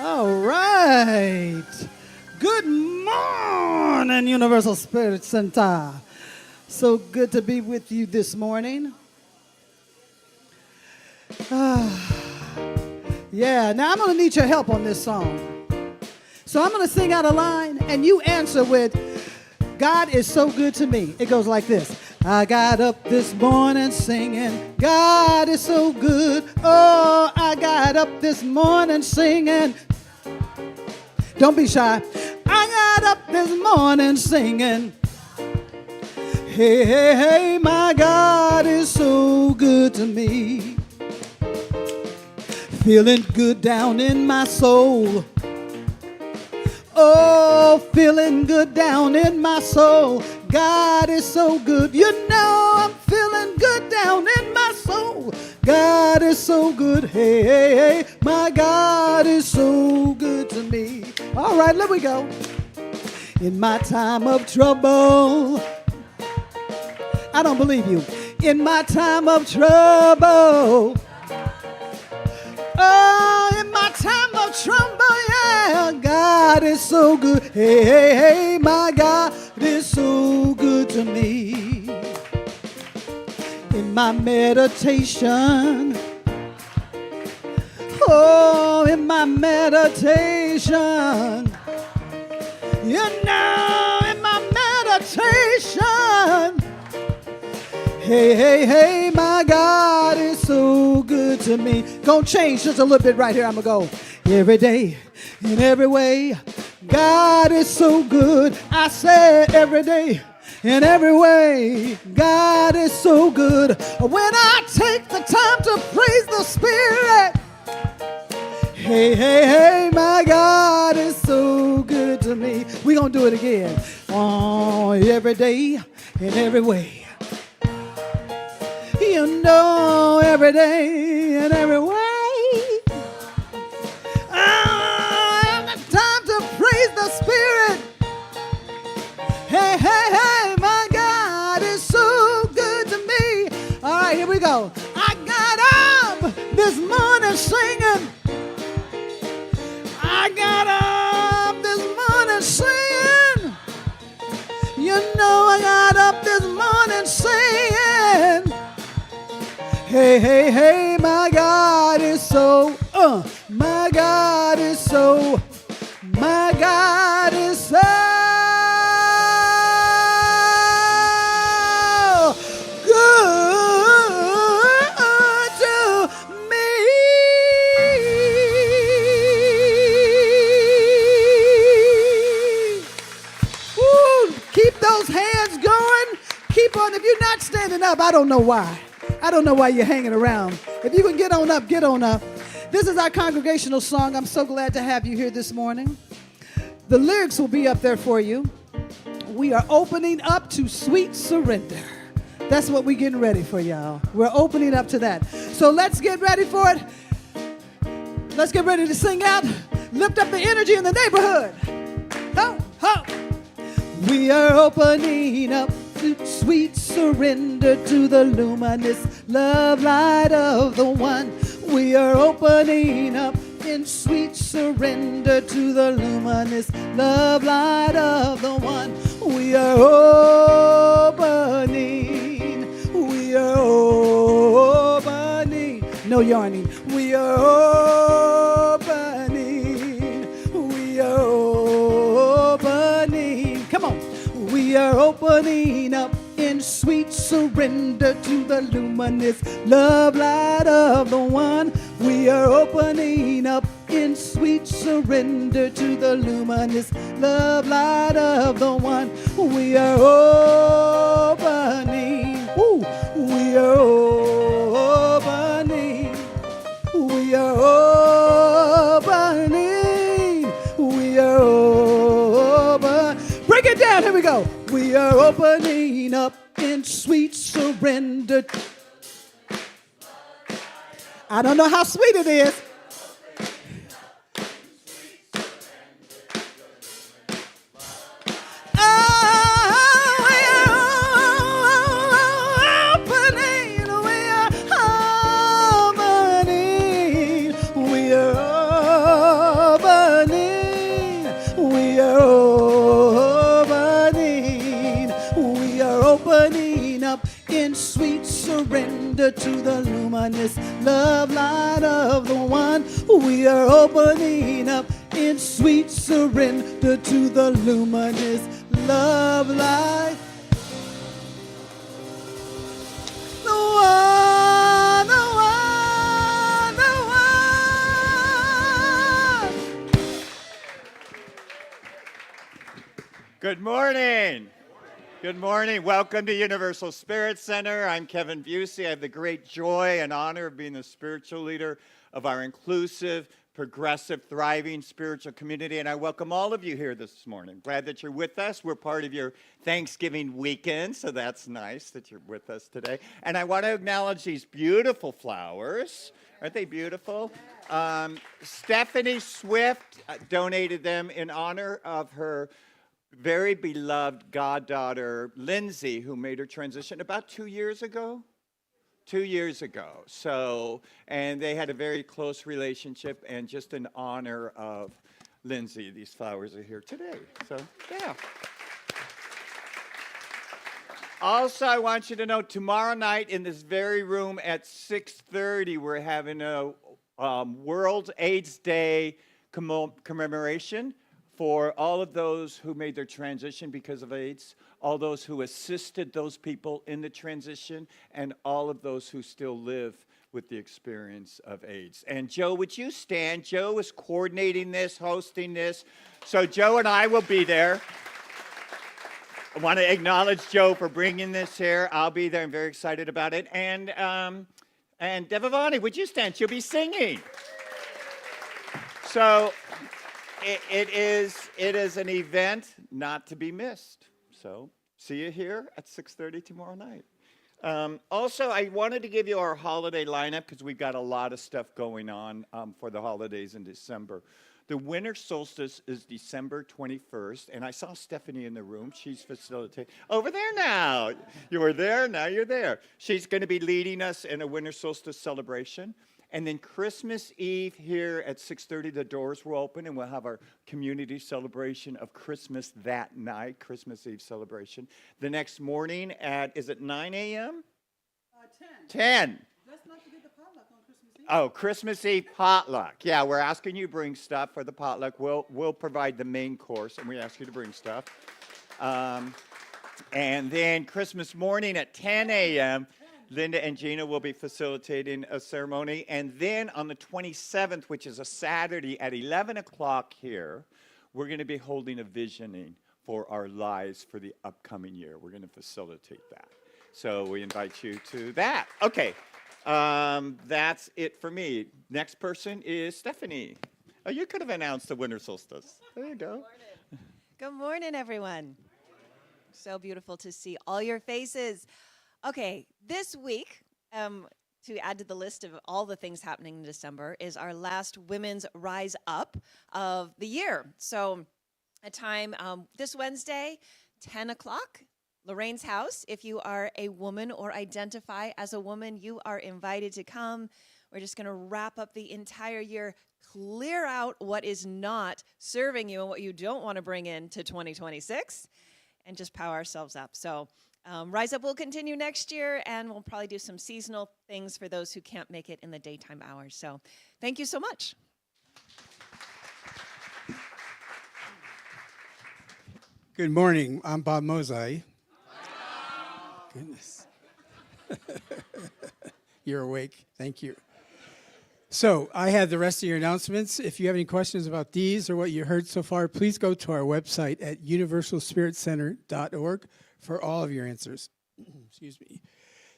All right. Good morning, Universal Spirit Center. So good to be with you this morning. Yeah, now I'm going to need your help on this song. So I'm going to sing out a line, and you answer with, God is so good to me. It goes like this. I got up this morning singing, God is so good. Oh, I got up this morning singing. Don't be shy. I got up this morning singing. Hey, hey, hey, my God is so good to me. Feeling good down in my soul. Oh, feeling good down in my soul. God is so good. You know I'm feeling good down in my soul. God is so good. Hey, hey, hey, my God is so good to me. All right, let me go. In my time of trouble, I don't believe you. In my time of trouble, oh, in my time of trouble, yeah, God is so good. Hey, hey, hey, my God is so good to me. In my meditation, oh, in my meditation, you know, in my meditation, hey, hey, hey, my God is so good to me. Gonna change just a little bit right here. I'm gonna go every day, in every way. God is so good. I said every day, in every way. God is so good. When I take the time to praise the Spirit, hey, hey, hey, my God is so good to me. We're gonna do it again. Oh, every day, in every way. You know, every day and every way. Time to praise the Spirit. Hey, hey, hey, my God is so good to me. All right, here we go. I got up this morning singing. I got up this morning singing. You know I got up this morning singing. Hey, hey, hey, my God is so, my God is so, my God is so those hands going. Keep on. If you're not standing up, I don't know why. I don't know why you're hanging around. If you can get on up, get on up. This is our congregational song. I'm so glad to have you here this morning. The lyrics will be up there for you. We are opening up to sweet surrender. That's what we're getting ready for, y'all. We're opening up to that. So let's get ready for it. Let's get ready to sing out. Lift up the energy in the neighborhood. Ho, ho. We are opening up to sweet surrender to the luminous love light of the one. We are opening up in sweet surrender to the luminous love light of the one. We are opening. We are opening. No yarning. We are opening. We are opening. Come on. We are opening up in sweet surrender to the luminous love light of the one. We are opening up in sweet surrender to the luminous love light of the one. We are opening. Woo. We are opening. We are opening. We are opening. Break it down. Here we go. We are opening up in sweet surrender. I don't know how sweet it is. To the luminous love light of the one. We are opening up in sweet surrender to the luminous love light. The one, the one, the one. Good morning. Good morning. Welcome to Universal Spirit Center. I'm Kevin Busey. I have the great joy and honor of being the spiritual leader of our inclusive, progressive, thriving spiritual community, and I welcome all of you here this morning. Glad that you're with us. We're part of your Thanksgiving weekend, so that's nice that you're with us today. And I want to acknowledge these beautiful flowers. Aren't they beautiful? Stephanie Swift donated them in honor of her very beloved goddaughter, Lindsay, who made her transition about 2 years ago. 2 years ago. So, and they had a very close relationship, and just in honor of Lindsay, these flowers are here today. So, yeah. Also, I want you to know, tomorrow night in this very room at 6:30, we're having a World AIDS Day commemoration for all of those who made their transition because of AIDS, all those who assisted those people in the transition, and all of those who still live with the experience of AIDS. And Joe, would you stand? Joe is coordinating this, hosting this. So Joe and I will be there. I want to acknowledge Joe for bringing this here. I'll be there. I'm very excited about it. And Devavani, would you stand? She'll be singing. So it is an event not to be missed. So see you here at 6:30 tomorrow night. Also, I wanted to give you our holiday lineup because we've got a lot of stuff going on for the holidays in December. The winter solstice is December 21st, and I saw Stephanie in the room. She's facilitating. Over there now. You were there, now you're there. She's going to be leading us in a winter solstice celebration. And then Christmas Eve here at 6:30, the doors will open, and we'll have our community celebration of Christmas that night, Christmas Eve celebration. The next morning at, is it 9 a.m.? 10. Let's not forget the potluck on Christmas Eve. Oh, Christmas Eve potluck. Yeah, we're asking you to bring stuff for the potluck. We'll provide the main course, and we ask you to bring stuff. And then Christmas morning at 10 a.m., Linda and Gina will be facilitating a ceremony. And then on the 27th, which is a Saturday at 11 o'clock here, we're going to be holding a visioning for our lives for the upcoming year. We're going to facilitate that. So we invite you to that. Okay, that's it for me. Next person is Stephanie. Oh, you could have announced the winter solstice. There you go. Good morning, everyone. So beautiful to see all your faces. Okay, this week, to add to the list of all the things happening in December, is our last Women's Rise Up of the year. So a time this Wednesday, 10 o'clock, Lorraine's house. If you are a woman or identify as a woman, you are invited to come. We're just going to wrap up the entire year, clear out what is not serving you and what you don't want to bring into 2026, and just power ourselves up. So Rise Up will continue next year, and we'll probably do some seasonal things for those who can't make it in the daytime hours. So thank you so much. Good morning. I'm Bob Mosai. Goodness. You're awake. Thank you. So I have the rest of your announcements. If you have any questions about these or what you heard so far, please go to our website at universalspiritcenter.org for all of your answers. Excuse me.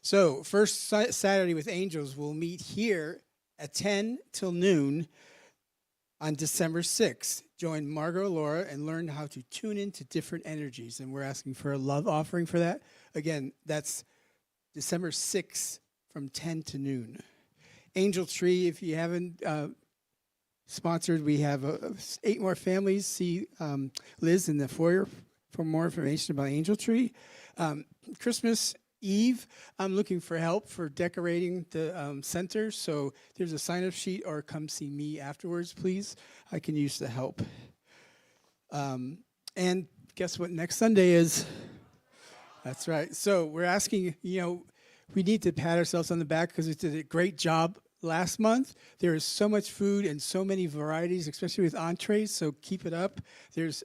So first Saturday with Angels, we'll meet here at 10 till noon on December 6th. Join Margot Laura and learn how to tune into different energies. And we're asking for a love offering for that. Again, that's December 6th from 10 to noon. Angel Tree, if you haven't sponsored, we have 8 more families. See Liz in the foyer for more information about Angel Tree. Christmas Eve, I'm looking for help for decorating the center. So there's a sign-up sheet, or come see me afterwards, please. I can use the help. And guess what next Sunday is? That's right. So we're asking, we need to pat ourselves on the back because we did a great job last month. There is so much food and so many varieties, especially with entrees, so keep it up. There's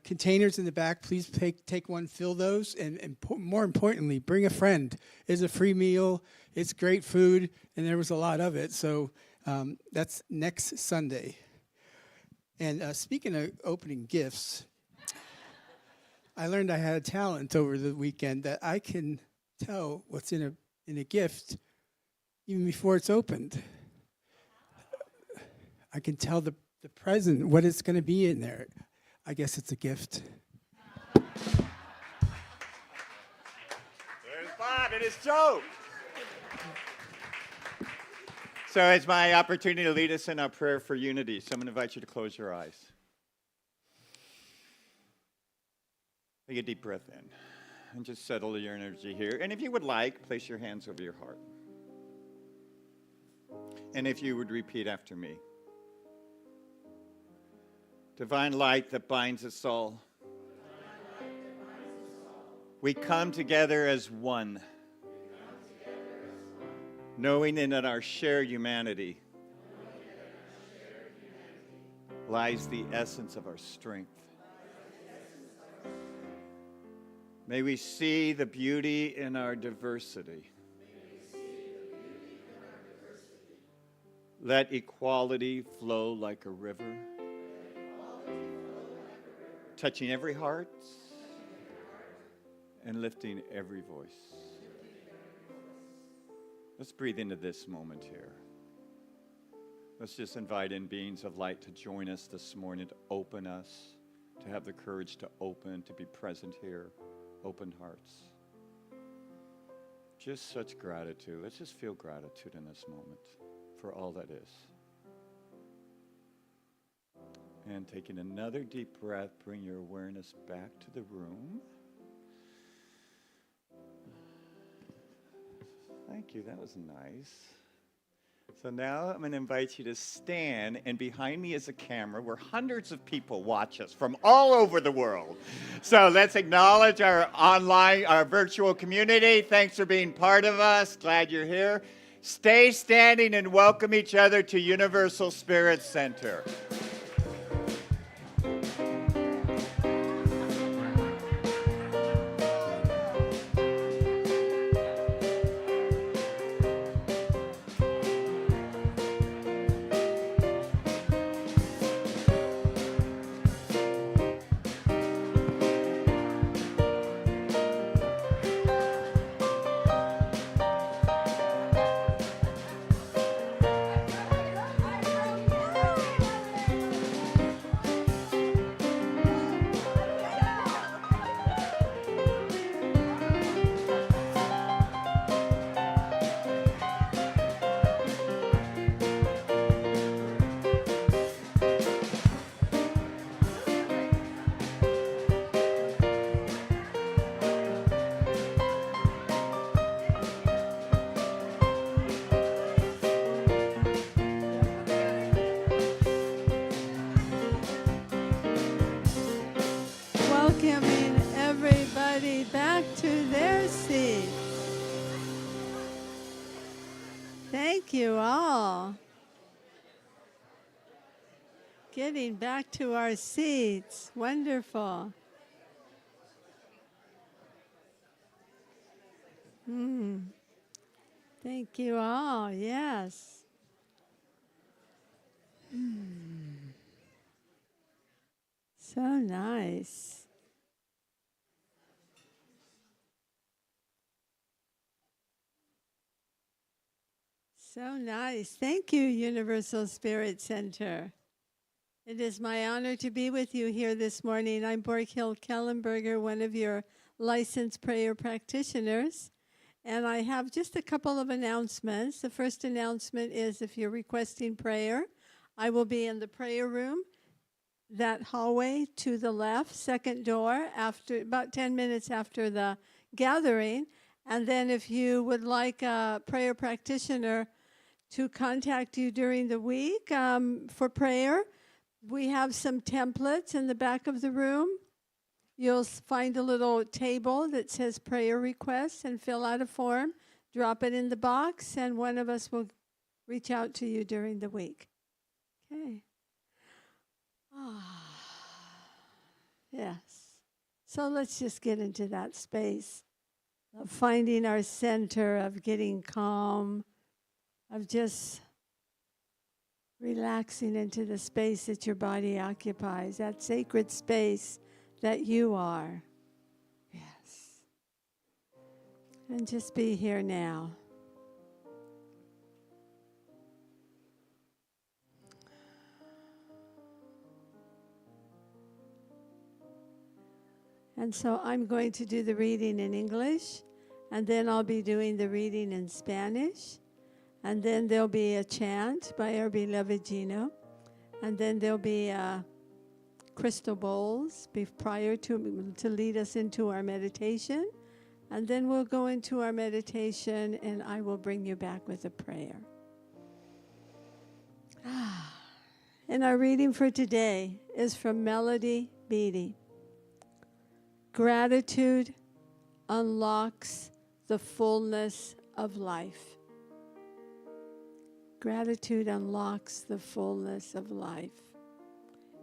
containers in the back. Please take one, fill those, and more importantly, bring a friend. It's a free meal. It's great food, and there was a lot of it. So that's next Sunday. And speaking of opening gifts, I learned I had a talent over the weekend that I can tell what's in a gift even before it's opened. I can tell the present, what it's going to be in there. I guess it's a gift. There's Bob and his Joe. So it's my opportunity to lead us in our prayer for unity. So I'm going to invite you to close your eyes. Take a deep breath in and just settle your energy here. And if you would like, place your hands over your heart. And if you would repeat after me. Divine light that binds us all. We come together as one. Knowing in our shared humanity lies the essence of our strength. May we see the beauty in our diversity. Let equality flow like a river, touching every heart and lifting every voice. Let's breathe into this moment here. Let's just invite in beings of light to join us this morning, to open us, to have the courage to open, to be present here. Open hearts. Just such gratitude. Let's just feel gratitude in this moment for all that is. And taking another deep breath, bring your awareness back to the room. Thank you. That was nice. So now I'm going to invite you to stand, and behind me is a camera where hundreds of people watch us from all over the world. So let's acknowledge our online, our virtual community. Thanks for being part of us. Glad you're here. Stay standing and welcome each other to Universal Spirit Center. welcoming everybody back to their seats. Thank you all. Getting back to our seats. Wonderful. Thank you all. Yes. So nice. So nice. Thank you, Universal Spirit Center. It is my honor to be with you here this morning. I'm Borghild Kellenberger, one of your licensed prayer practitioners. And I have just a couple of announcements. The first announcement is if you're requesting prayer, I will be in the prayer room, that hallway to the left, second door, after about 10 minutes after the gathering. And then if you would like a prayer practitioner to contact you during the week for prayer, we have some templates in the back of the room. You'll find a little table that says prayer requests and fill out a form, drop it in the box, and one of us will reach out to you during the week. Okay. Yes. So let's just get into that space of finding our center, of getting calm, of just relaxing into the space that your body occupies, that sacred space that you are. Yes. And just be here now. And so I'm going to do the reading in English, and then I'll be doing the reading in Spanish, and then there'll be a chant by our beloved Gino, and then there'll be crystal bowls prior to lead us into our meditation, and then we'll go into our meditation, and I will bring you back with a prayer. And our reading for today is from Melody Beattie. Gratitude unlocks the fullness of life. Gratitude unlocks the fullness of life.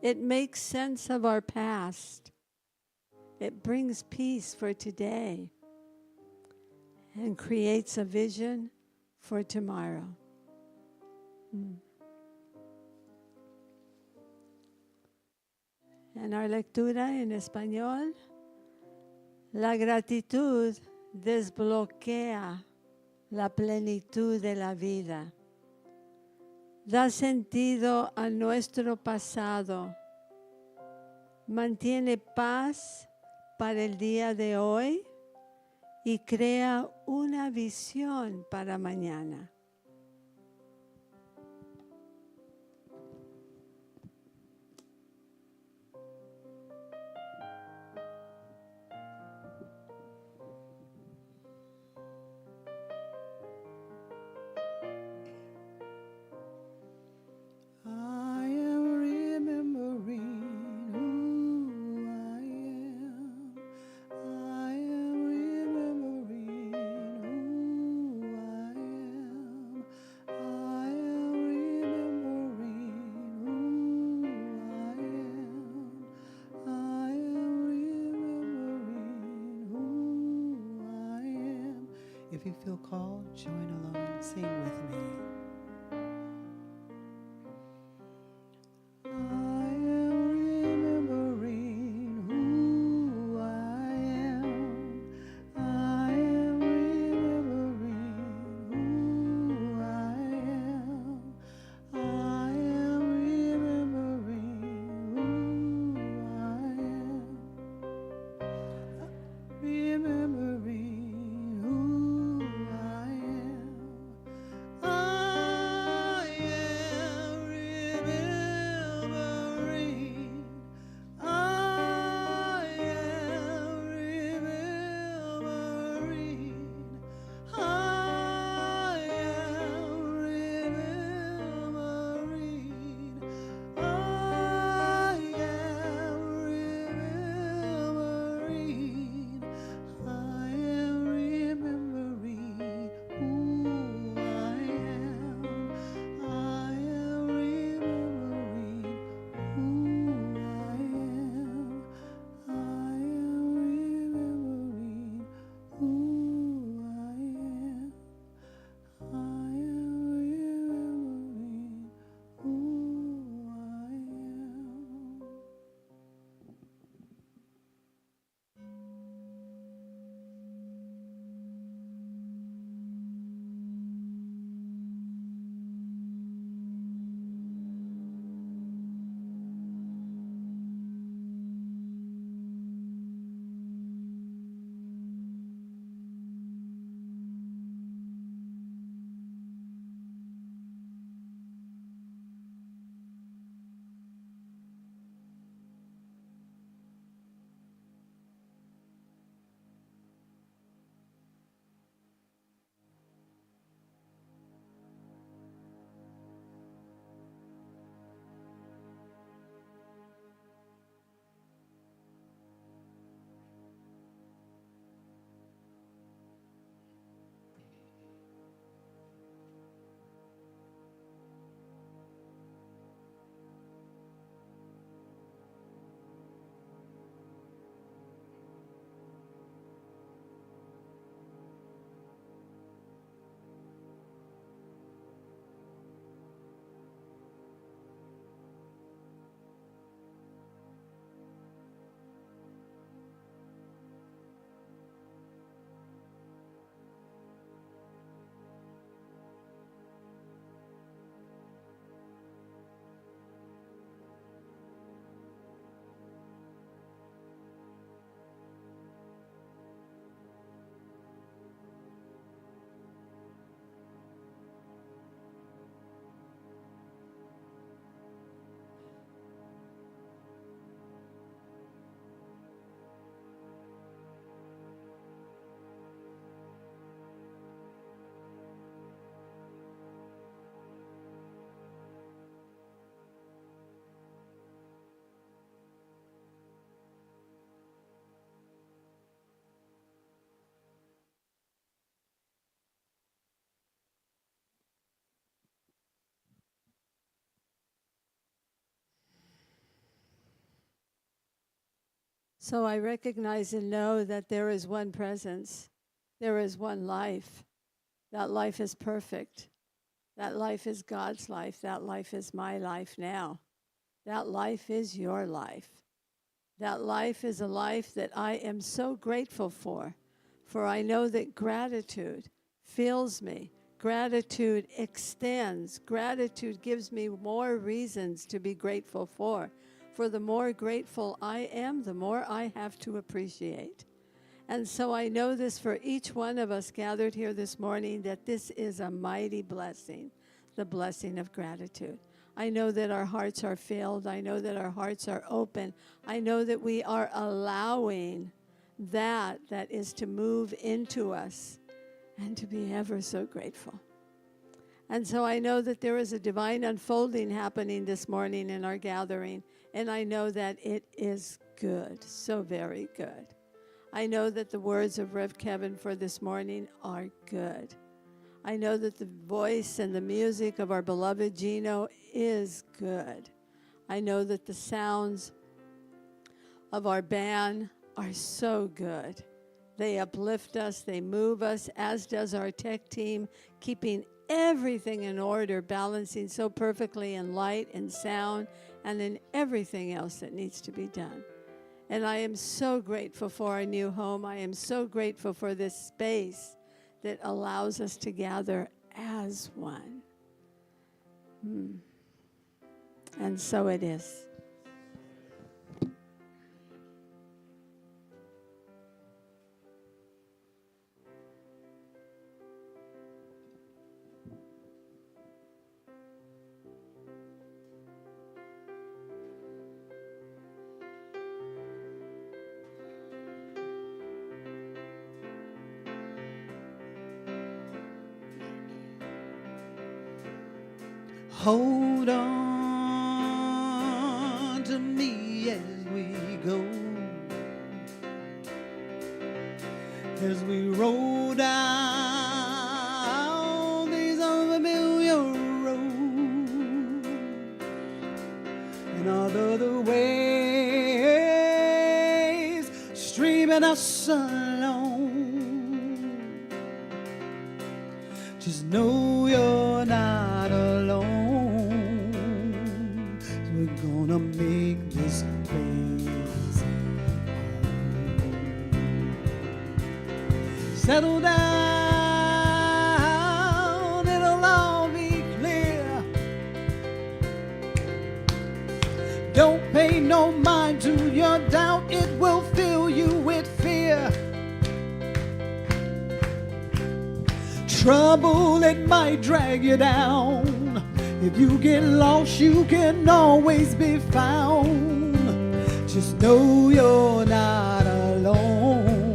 It makes sense of our past. It brings peace for today and creates a vision for tomorrow. En our lectura en español, la gratitud desbloquea la plenitud de la vida. Da sentido a nuestro pasado. Mantiene paz para el día de hoy y crea una visión para mañana. I am remembering who I am. I am remembering who I am. I am remembering who I am. I am remembering who I am. If you feel called, join along and sing with me. I am remembering who I am. I am remembering who I am. I am remembering who I am. Remembering who I am. So I recognize and know that there is one presence. There is one life. That life is perfect. That life is God's life. That life is my life now. That life is your life. That life is a life that I am so grateful for I know that gratitude fills me. Gratitude extends. Gratitude gives me more reasons to be grateful for. For the more grateful I am, the more I have to appreciate. And so I know this for each one of us gathered here this morning, that this is a mighty blessing, the blessing of gratitude. I know that our hearts are filled. I know that our hearts are open. I know that we are allowing that is to move into us and to be ever so grateful. And so I know that there is a divine unfolding happening this morning in our gathering, and I know that it is good, so very good. I know that the words of Rev Kevin for this morning are good. I know that the voice and the music of our beloved Gino is good. I know that the sounds of our band are so good. They uplift us, they move us, as does our tech team, keeping everything in order, balancing so perfectly in light and sound and in everything else that needs to be done. And I am so grateful for our new home. I am so grateful for this space that allows us to gather as one. And so it is. Hold on to me as we go, as we roll down these unfamiliar roads, and although the waves streaming us along, just know you're not alone. We're gonna make this place home. Settle down, it'll all be clear. Don't pay no mind to your doubt, it will fill you with fear. Trouble, it might drag you down. If you get lost, you can always be found. Just know you're not alone.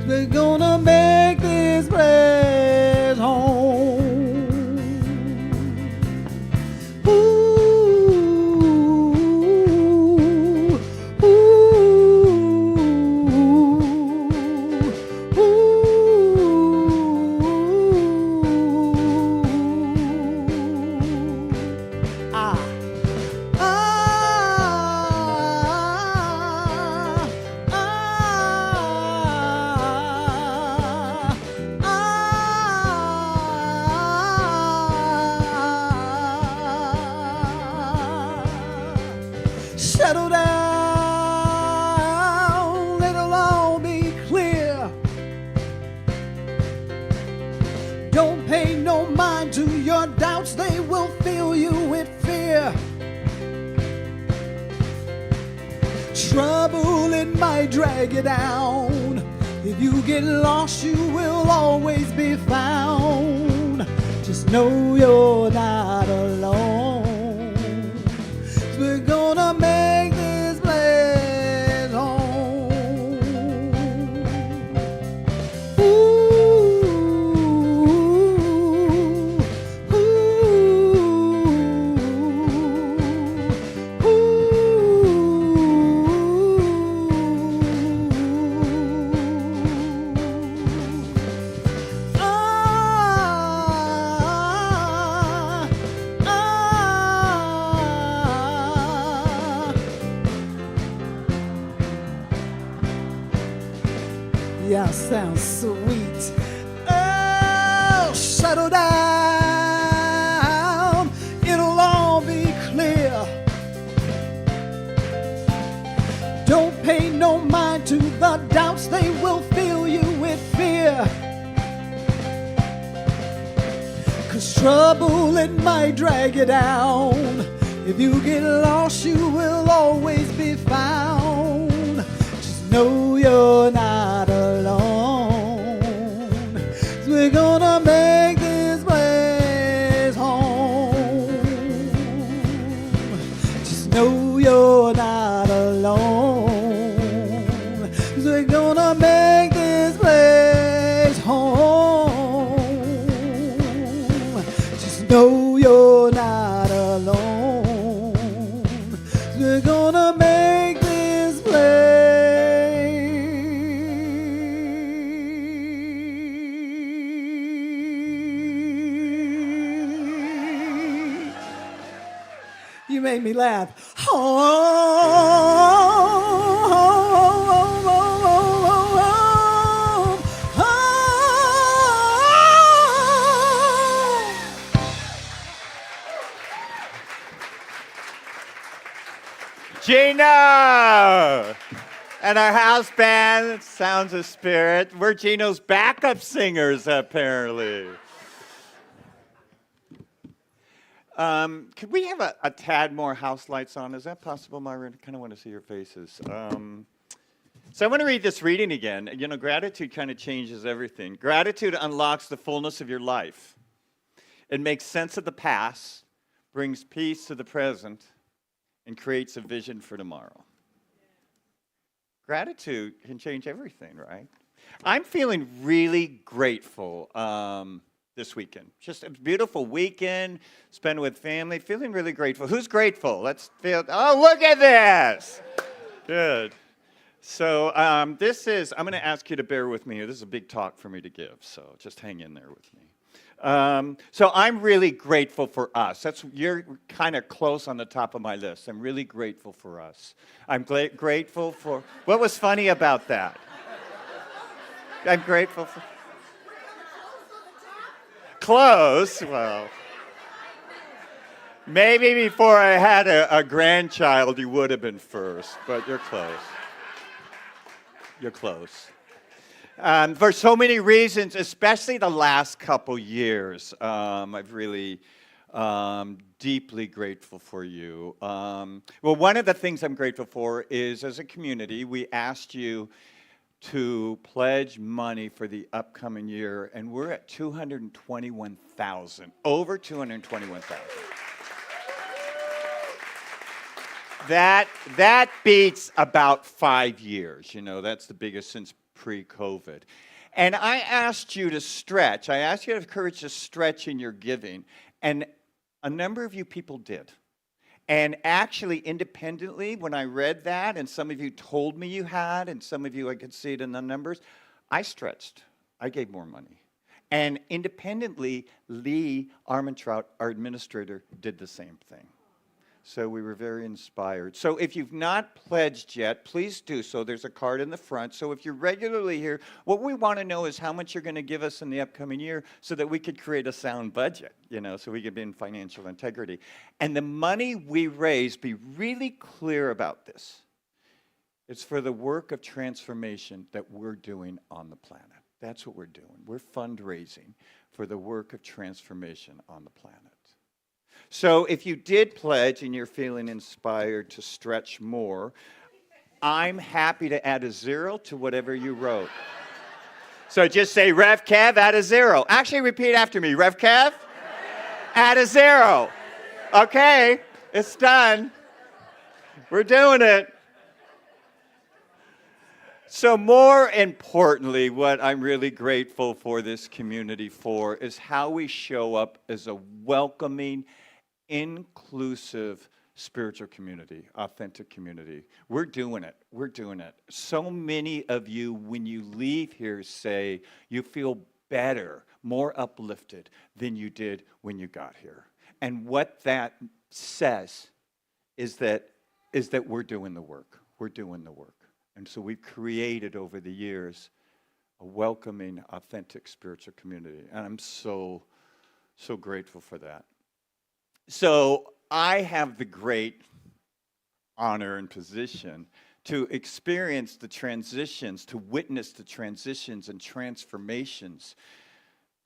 We're gonna make this place home. Settle down, it'll all be clear. Don't pay no mind to your doubts, they will fill you with fear. Trouble, it might drag you down. If you get lost, you will always be found. Just know you're not alone. We're gonna make this place home. yeah, sounds sweet. Oh, settle down, it'll all be clear. Don't pay no mind to the doubts, they will fill you with fear. 'Cause trouble, it might drag you down. If you get lost, you will always be found. Just know you're not alone. 'Cause we're gonna make this place home. Just know you're not alone. 'Cause we're gonna make this place home. Just know you're not alone. We're gonna make this place. You made me laugh. Gino! And our house band, Sounds of Spirit. We're Gino's backup singers, apparently. Could we have a tad more house lights on? Is that possible, Myra? I kind of want to see your faces. So I want to read this reading again. You know, gratitude kind of changes everything. Gratitude unlocks the fullness of your life. It makes sense of the past, brings peace to the present, and creates a vision for tomorrow. Gratitude can change everything, right? I'm feeling really grateful this weekend. Just a beautiful weekend, spent with family, feeling really grateful. Who's grateful? Let's feel, oh, look at this. Good. So I'm going to ask you to bear with me here. This is a big talk for me to give, so just hang in there with me. So I'm really grateful for us. You're kind of close on the top of my list. I'm really grateful for us. I'm grateful for, what was funny about that? I'm grateful for, close, well, maybe before I had a grandchild, you would have been first, but you're close. You're close. For so many reasons, especially the last couple years, I've really deeply grateful for you. Well, one of the things I'm grateful for is, as a community, we asked you to pledge money for the upcoming year, and we're at $221,000, over $221,000. That beats about 5 years. You know, that's the biggest since pre-COVID. And I asked you to stretch. I asked you to have courage to stretch in your giving. And a number of you people did. And actually, independently, when I read that, and some of you told me you had, and some of you, I could see it in the numbers, I stretched. I gave more money. And independently, Lee Armentrout, our administrator, did the same thing. So we were very inspired. So if you've not pledged yet, please do so. There's a card in the front. So if you're regularly here, what we want to know is how much you're going to give us in the upcoming year so that we could create a sound budget, you know, so we could be in financial integrity. And the money we raise, be really clear about this. It's for the work of transformation that we're doing on the planet. That's what we're doing. We're fundraising for the work of transformation on the planet. So if you did pledge and you're feeling inspired to stretch more, I'm happy to add a 0 to whatever you wrote. So just say, Rev Kev, add a 0. Actually, repeat after me. Rev Kev, add a 0. Okay, it's done. We're doing it. So more importantly, what I'm really grateful for this community for is how we show up as a welcoming, inclusive spiritual community, authentic community. We're doing it. We're doing it. So many of you, when you leave here, say you feel better, more uplifted than you did when you got here. And what that says is that we're doing the work. We're doing the work. And so we've created over the years a welcoming, authentic spiritual community. And I'm so grateful for that. So I have the great honor and position to experience the transitions, to witness the transitions and transformations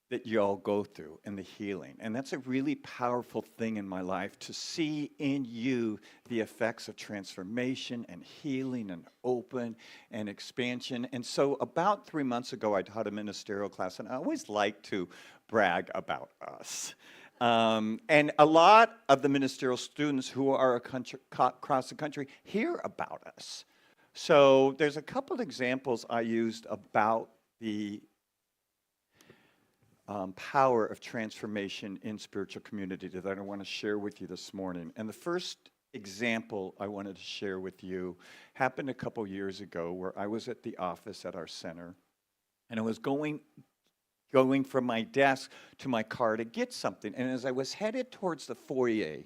that you all go through and the healing. And that's a really powerful thing in my life, to see in you the effects of transformation and healing and open and expansion. And so about 3 months ago, I taught a ministerial class, and I always like to brag about us. And a lot of the ministerial students who are across the country hear about us. So there's a couple examples I used about the power of transformation in spiritual community that I want to share with you this morning. And the first example I wanted to share with you happened a couple years ago, where I was at the office at our center, and I was going from my desk to my car to get something. And as I was headed towards the foyer,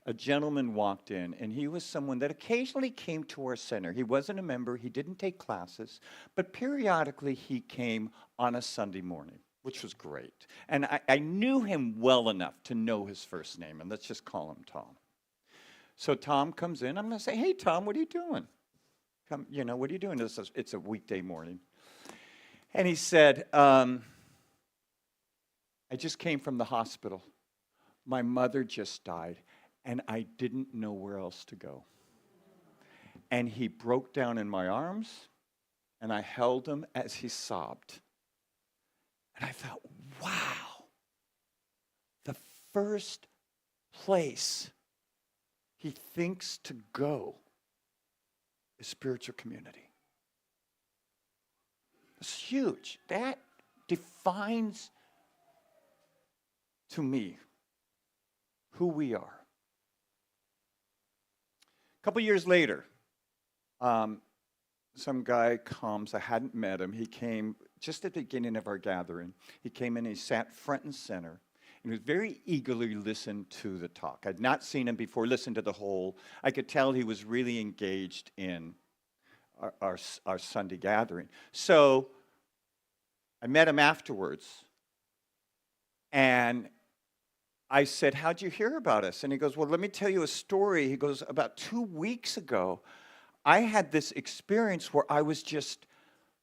a gentleman walked in, and he was someone that occasionally came to our center. He wasn't a member, he didn't take classes, but periodically he came on a Sunday morning, which was great. And I knew him well enough to know his first name, and let's just call him Tom. So Tom comes in, I'm going to say, "Hey, Tom, what are you doing? Come, what are you doing?" It's a weekday morning. And he said, "I just came from the hospital. My mother just died, and I didn't know where else to go." And he broke down in my arms, and I held him as he sobbed. And I thought, wow, the first place he thinks to go is spiritual community. It's huge. That defines to me who we are. A couple years later, some guy comes. I hadn't met him. He came just at the beginning of our gathering. He came in, he sat front and center, and he was very eagerly listened to the talk. I'd not seen him before, listened to the whole. I could tell he was really engaged in our Sunday gathering. So I met him afterwards, and I said, "How'd you hear about us?" And he goes, "Well, let me tell you a story." He goes, "About 2 weeks ago, I had this experience where I was just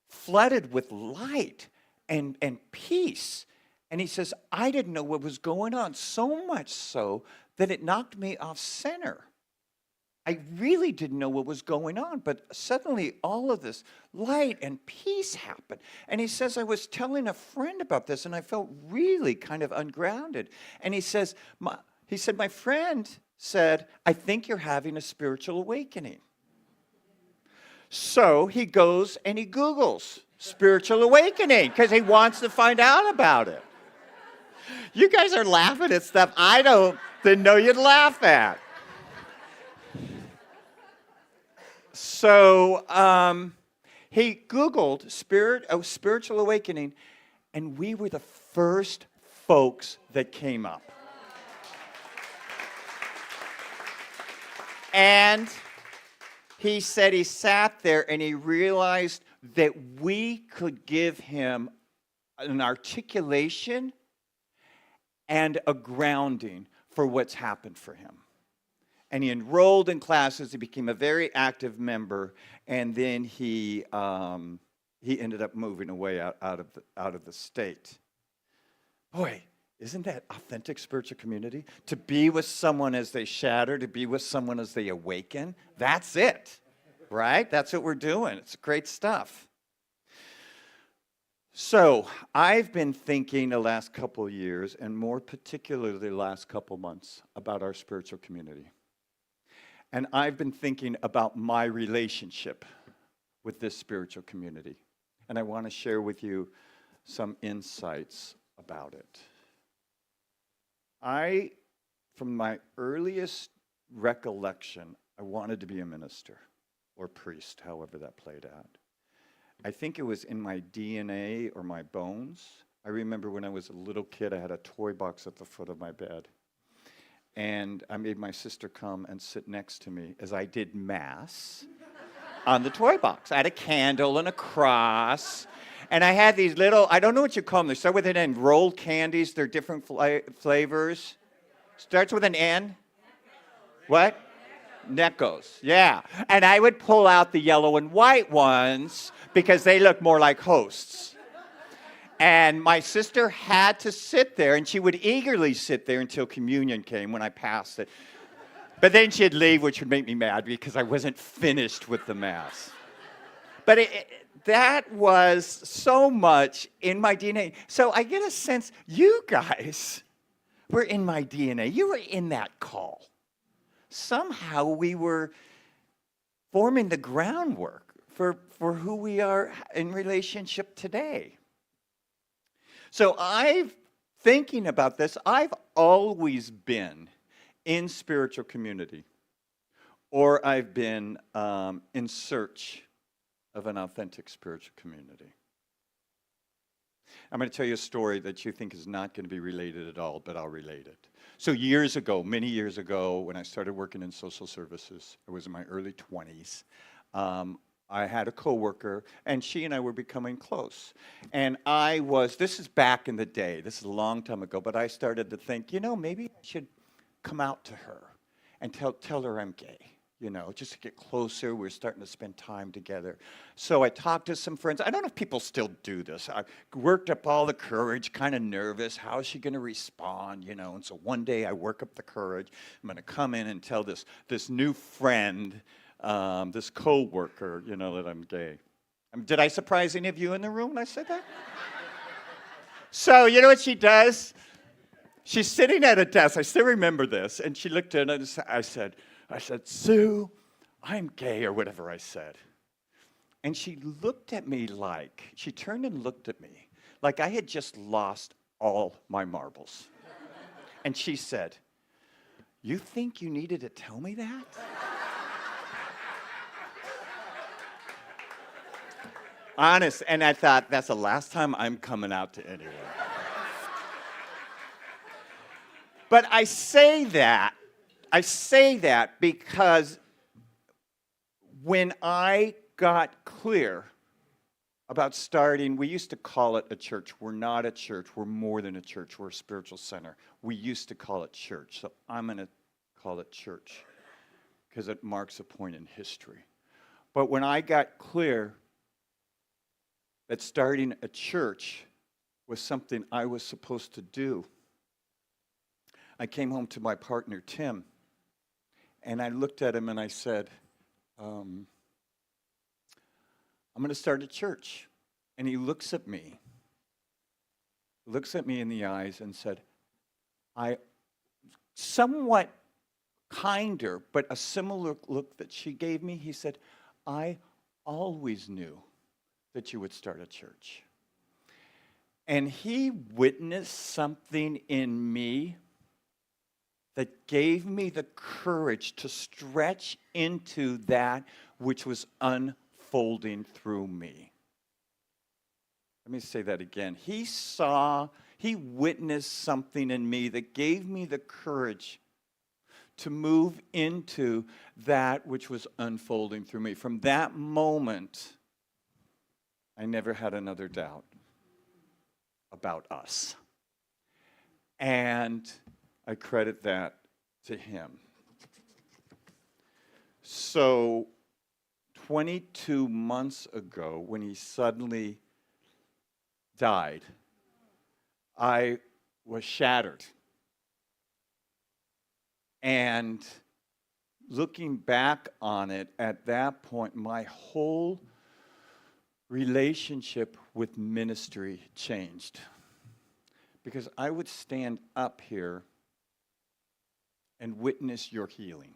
flooded with light and peace." And he says, "I didn't know what was going on, so much so that it knocked me off center. I really didn't know what was going on, but suddenly all of this light and peace happened." And he says, "I was telling a friend about this, and I felt really kind of ungrounded." And he says, my friend said, "I think you're having a spiritual awakening." So he goes and he Googles spiritual awakening because he wants to find out about it. You guys are laughing at stuff I didn't know you'd laugh at. So he Googled spiritual awakening, and we were the first folks that came up. And he said he sat there and he realized that we could give him an articulation and a grounding for what's happened for him. And he enrolled in classes, he became a very active member, and then he ended up moving away out of the state. Boy, isn't that authentic spiritual community? To be with someone as they shatter, to be with someone as they awaken, that's it, right? That's what we're doing. It's great stuff. So I've been thinking the last couple of years, and more particularly the last couple months, about our spiritual community. And I've been thinking about my relationship with this spiritual community. And I want to share with you some insights about it. From my earliest recollection, I wanted to be a minister or priest, however that played out. I think it was in my DNA or my bones. I remember when I was a little kid, I had a toy box at the foot of my bed. And I made my sister come and sit next to me as I did mass on the toy box. I had a candle and a cross. And I had these little, I don't know what you call them. They start with an N, rolled candies. They're different flavors. Starts with an N. What? Neckos, yeah. And I would pull out the yellow and white ones because they look more like hosts. And my sister had to sit there, and she would eagerly sit there until communion came when I passed it. But then she'd leave, which would make me mad because I wasn't finished with the Mass. But that was so much in my DNA. So I get a sense you guys were in my DNA. You were in that call. Somehow we were forming the groundwork for who we are in relationship today. So thinking about this, I've always been in spiritual community, or I've been in search of an authentic spiritual community. I'm going to tell you a story that you think is not going to be related at all, but I'll relate it. So years ago, many years ago, when I started working in social services, I was in my early 20s, I had a coworker, and she and I were becoming close. And this is back in the day, this is a long time ago, but I started to think, maybe I should come out to her and tell her I'm gay. Just to get closer. We're starting to spend time together. So I talked to some friends. I don't know if people still do this. I worked up all the courage, kind of nervous. How is she going to respond? And so one day I work up the courage. I'm going to come in and tell this new friend, this co-worker, that I'm gay. Did I surprise any of you in the room when I said that? So you know what she does? She's sitting at a desk. I still remember this. And she looked at it and I said, Sue, I'm gay, or whatever I said. And she looked at me she turned and looked at me like I had just lost all my marbles. And she said, "You think you needed to tell me that?" Honest, and I thought, that's the last time I'm coming out to anyone. But I say that because when I got clear about starting, we used to call it a church. We're not a church. We're more than a church. We're a spiritual center. We used to call it church. So I'm going to call it church because it marks a point in history. But when I got clear that starting a church was something I was supposed to do, I came home to my partner, Tim, and I looked at him and I said, I'm going to start a church. And he looks at me in the eyes and said, somewhat kinder, but a similar look that she gave me, he said, I always knew that you would start a church. And he witnessed something in me that gave me the courage to stretch into that which was unfolding through me. Let me say that again. He witnessed something in me that gave me the courage to move into that which was unfolding through me. From that moment, I never had another doubt about us. And I credit that to him. So 22 months ago, when he suddenly died, I was shattered. And looking back on it, at that point, my whole relationship with ministry changed. Because I would stand up here and witness your healing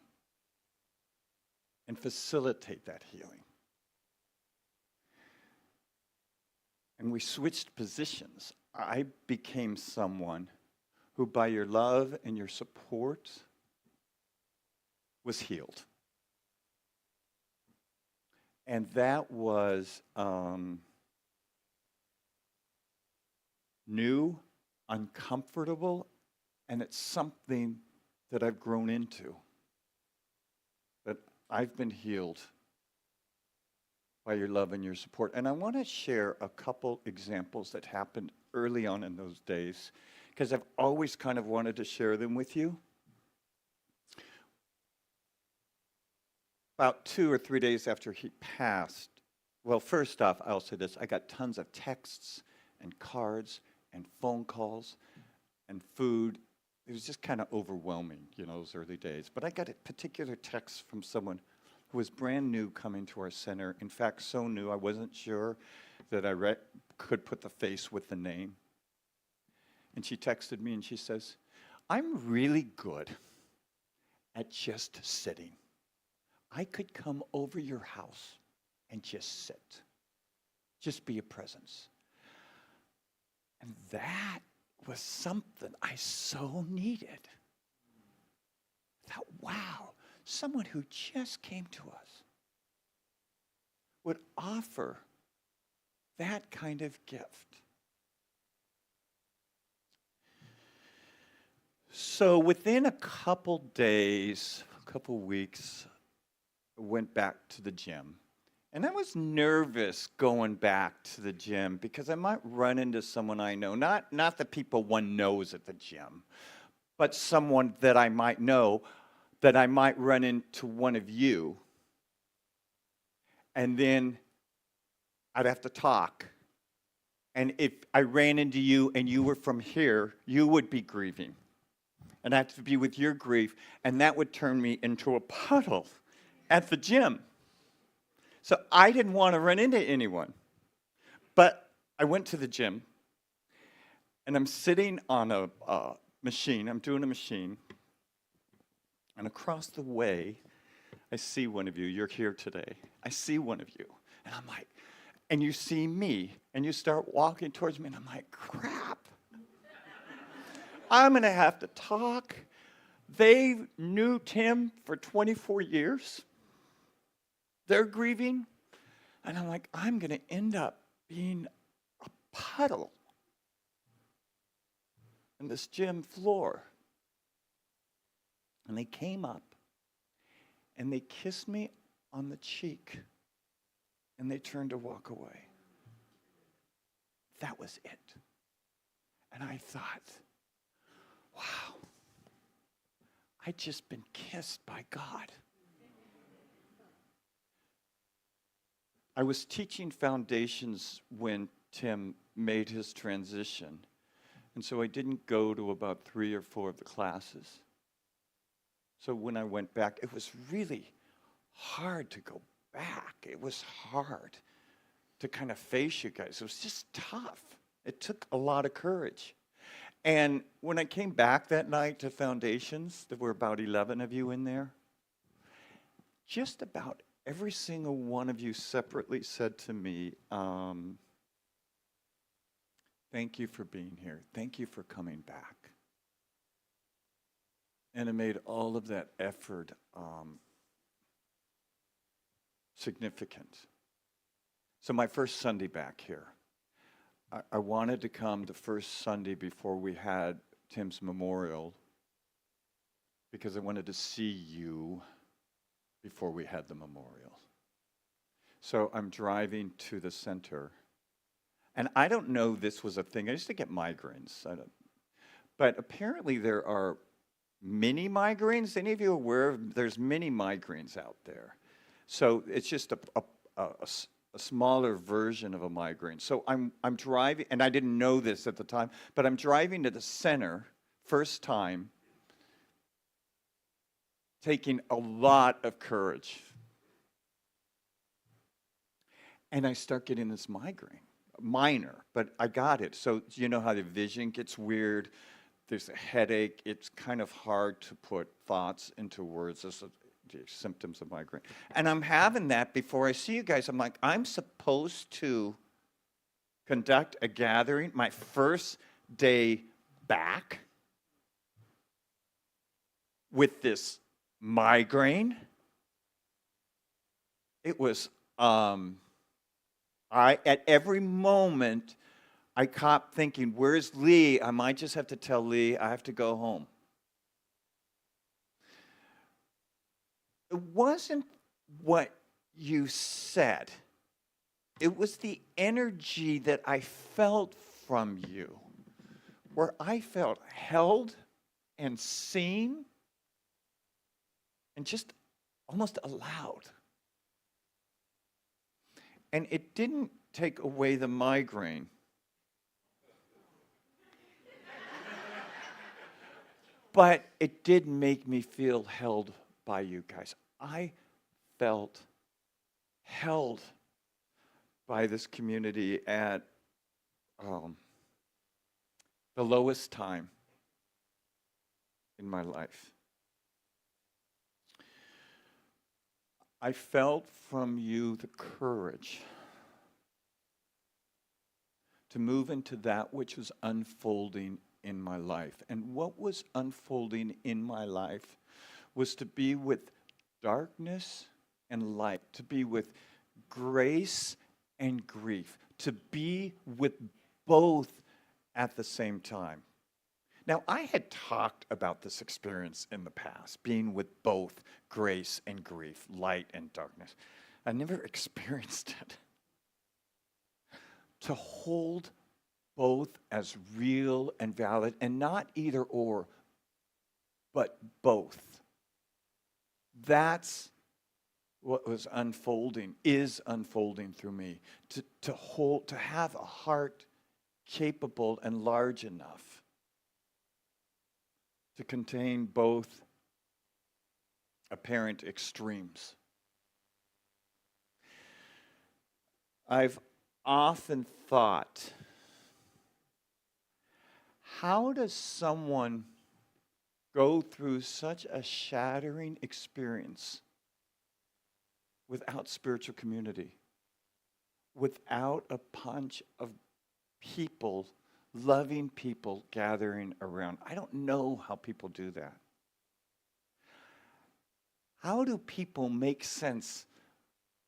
and facilitate that healing. And we switched positions. I became someone who, by your love and your support, was healed. And that was new, uncomfortable, and it's something that I've grown into. That I've been healed by your love and your support. And I want to share a couple examples that happened early on in those days, because I've always kind of wanted to share them with you. About 2 or 3 days after he passed, well, first off, I'll say this, I got tons of texts and cards and phone calls and food. It was just kind of overwhelming, those early days. But I got a particular text from someone who was brand new coming to our center. In fact, so new I wasn't sure that I could put the face with the name. And she texted me and she says, "I'm really good at just sitting. I could come over your house and just sit, just be a presence." And that was something I so needed. I thought, wow, someone who just came to us would offer that kind of gift. So within a couple days, a couple weeks, I went back to the gym. And I was nervous going back to the gym because I might run into someone I know, not the people one knows at the gym, but someone that I might know, that I might run into one of you. And then I'd have to talk. And if I ran into you and you were from here, you would be grieving. And I had to be with your grief, and that would turn me into a puddle at the gym. So I didn't want to run into anyone. But I went to the gym, and I'm sitting on a machine. I'm doing a machine. And across the way, I see one of you. You're here today. I see one of you. And I'm like, and you see me, and you start walking towards me, and I'm like, crap. I'm going to have to talk. They knew Tim for 24 years. They're grieving. And I'm like, I'm going to end up being a puddle in this gym floor. And they came up and they kissed me on the cheek and they turned to walk away. That was it. And I thought, wow, I'd just been kissed by God. I was teaching foundations when Tim made his transition, and so I didn't go to about 3 or 4 of the classes. So when I went back, it was really hard to go back. It was hard to kind of face you guys. It was just tough. It took a lot of courage. And when I came back that night to Foundations, there were about 11 of you in there, just about every single one of you separately said to me, thank you for being here. Thank you for coming back. And it made all of that effort significant. So my first Sunday back here, I wanted to come the first Sunday before we had Tim's memorial because I wanted to see you before we had the memorial. So I'm driving to the center, and I don't know this was a thing. I used to get migraines, but apparently there are mini migraines. Any of you aware of there's mini migraines out there? So it's just a smaller version of a migraine. So I'm driving, and I didn't know this at the time, but I'm driving to the center, first time, taking a lot of courage. And I start getting this migraine, minor, but I got it. So you know how the vision gets weird? There's a headache. It's kind of hard to put thoughts into words. This is the symptoms of migraine. And I'm having that before I see you guys. I'm like, I'm supposed to conduct a gathering my first day back with this migraine. It was, at every moment, I kept thinking, where's Lee? I might just have to tell Lee I have to go home. It wasn't what you said it was the energy that I felt from you, where I felt held and seen and just almost allowed. And it didn't take away the migraine. But it did make me feel held by you guys. I felt held by this community at the lowest time in my life. I felt from you the courage to move into that which was unfolding in my life. And what was unfolding in my life was to be with darkness and light, to be with grace and grief, to be with both at the same time. Now, I had talked about this experience in the past, being with both grace and grief, light and darkness. I never experienced it. To hold both as real and valid, and not either or, but both. That's what was unfolding, is unfolding through me. To have a heart capable and large enough to contain both apparent extremes. I've often thought, how does someone go through such a shattering experience without spiritual community, without a bunch of people, loving people gathering around? I don't know how people do that. How do people make sense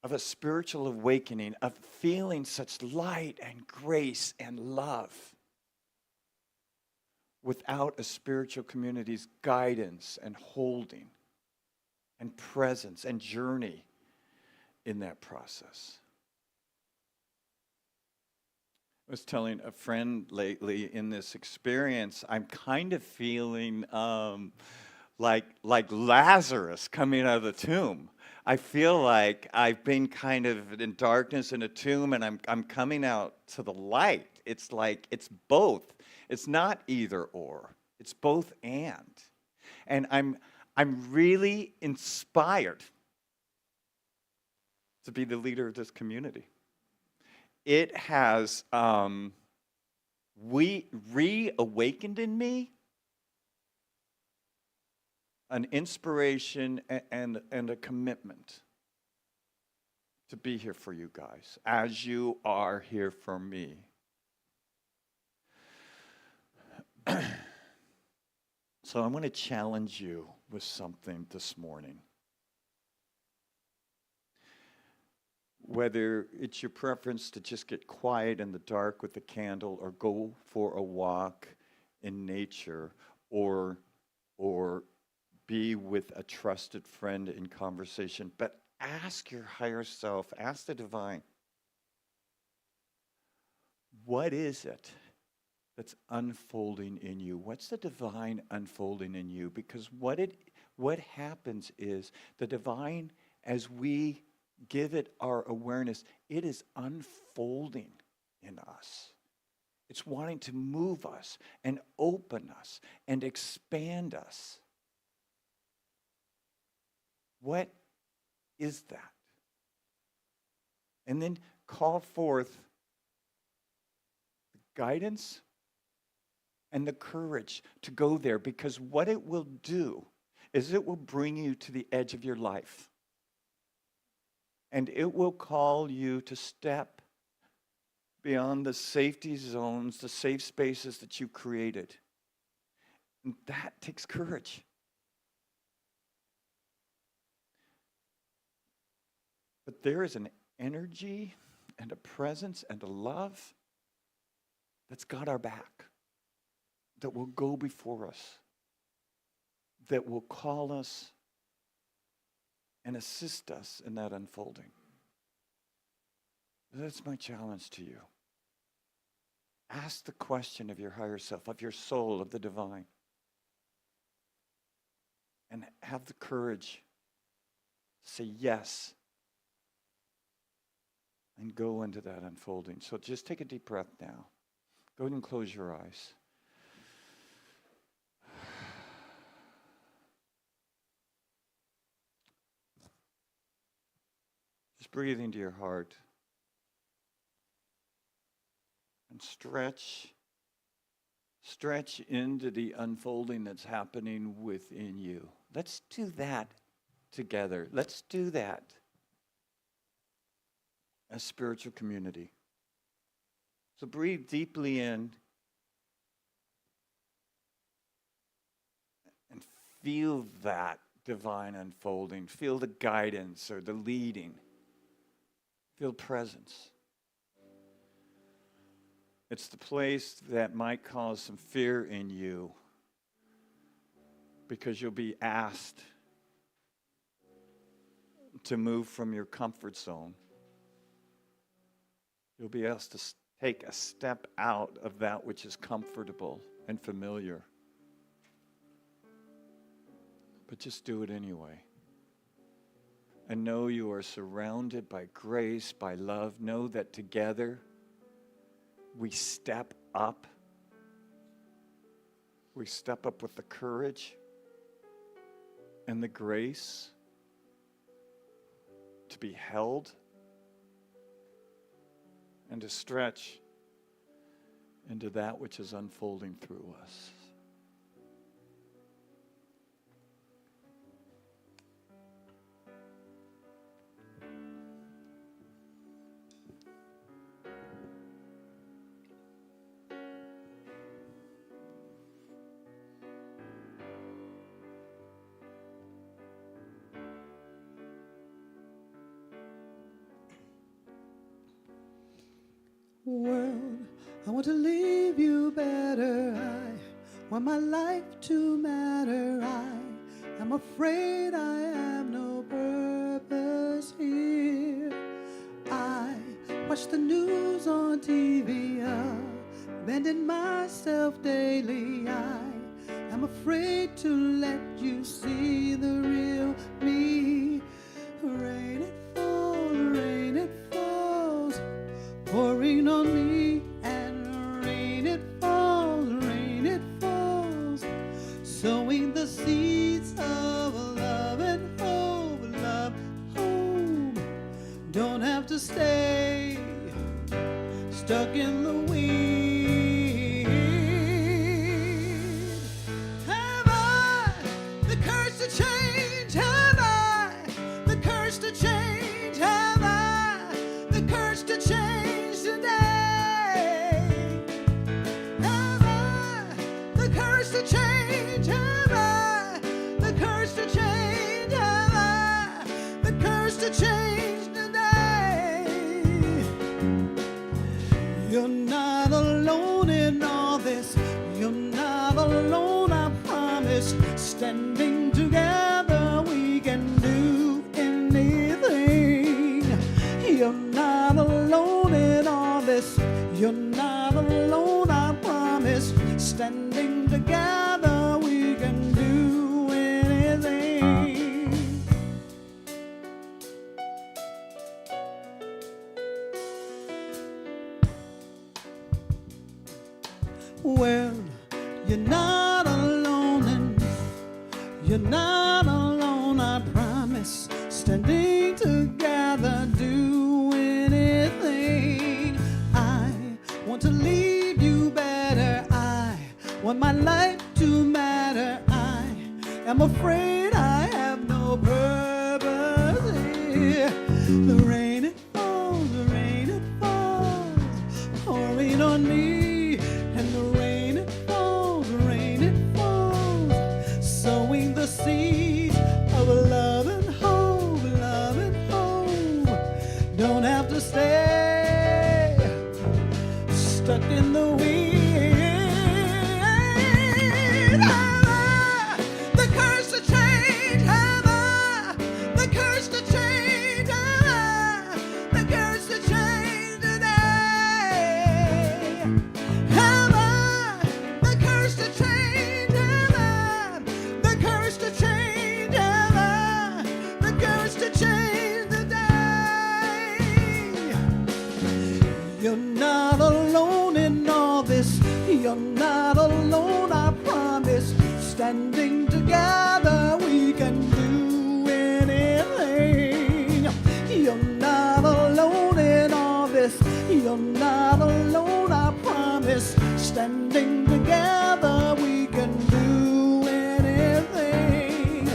of a spiritual awakening, of feeling such light and grace and love without a spiritual community's guidance and holding and presence and journey in that process? I was telling a friend lately in this experience, I'm kind of feeling like Lazarus coming out of the tomb. I feel like I've been kind of in darkness in a tomb, and I'm coming out to the light. It's like it's both. It's not either or. It's both and. And I'm really inspired to be the leader of this community. It has reawakened in me an inspiration and a commitment to be here for you guys, as you are here for me. So I'm going to challenge you with something this morning. Whether it's your preference to just get quiet in the dark with a candle, or go for a walk in nature, or be with a trusted friend in conversation, but ask your higher self, ask the divine, what is it that's unfolding in you? What's the divine unfolding in you? Because what happens is the divine, as we give it our awareness, it is unfolding in us. It's wanting to move us and open us and expand us. What is that? And then call forth the guidance and the courage to go there, because what it will do is it will bring you to the edge of your life. And it will call you to step beyond the safety zones, the safe spaces that you created. And that takes courage. But there is an energy and a presence and a love that's got our back, that will go before us, that will call us and assist us in that unfolding. That's my challenge to you. Ask the question of your higher self, of your soul, of the divine. And have the courage to say yes and go into that unfolding. So just take a deep breath now. Go ahead and close your eyes. Just breathe into your heart. And stretch into the unfolding that's happening within you. Let's do that together. Let's do that as spiritual community. So breathe deeply in and feel that divine unfolding. Feel the guidance or the leading. Feel presence. It's the place that might cause some fear in you because you'll be asked to move from your comfort zone. You'll be asked to take a step out of that which is comfortable and familiar. But just do it anyway. And know you are surrounded by grace, by love. Know that together we step up. We step up with the courage and the grace to be held and to stretch into that which is unfolding through us. World, I want to leave you better. I want my life to matter. I am afraid I have no purpose here. I watch the news on TV, bending myself daily. I am afraid to let you see the real me. Rain it falls, pouring on me, and rain it falls, sowing the seeds of love and hope, don't have to stay stuck in the wind. Have I the courage to change? Have I the courage to change? Have I the courage to change today? Have I the courage to change? Have I the courage to change? Have I the courage to change today? You're not alone in all this. You're not alone, I promise. Standing together, we can do anything. You're not alone in all this. You're not alone, I promise. Standing together, we can do anything. Well, you're not alone, and you're not alone, I promise. Standing together, do anything. I want to leave you better. I want my life to matter. I am afraid I have no purpose here. The rain it falls, pouring on me, and the rain it falls, sowing the seeds of love and hope, don't have to stay stuck in the wind. Have I the courage to change? Have I the courage to change? Have I the courage to change You're not alone in all this. You're not alone, I promise. Standing together, we can do anything. You're not alone in all this. You're not alone, I promise. Standing together, we can do anything.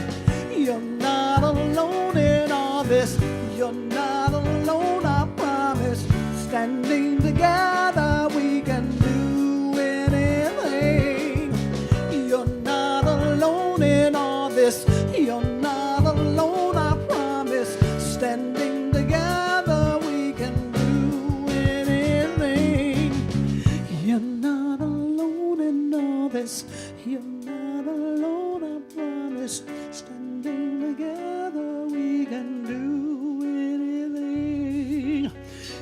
You're not alone in all this. You're not alone, I promise. Standing together, we can do anything. You're not alone in all this. You're not alone, I promise. Standing together, we can do anything. You're not alone in all this. You're not alone, I promise. Standing together, we can do anything.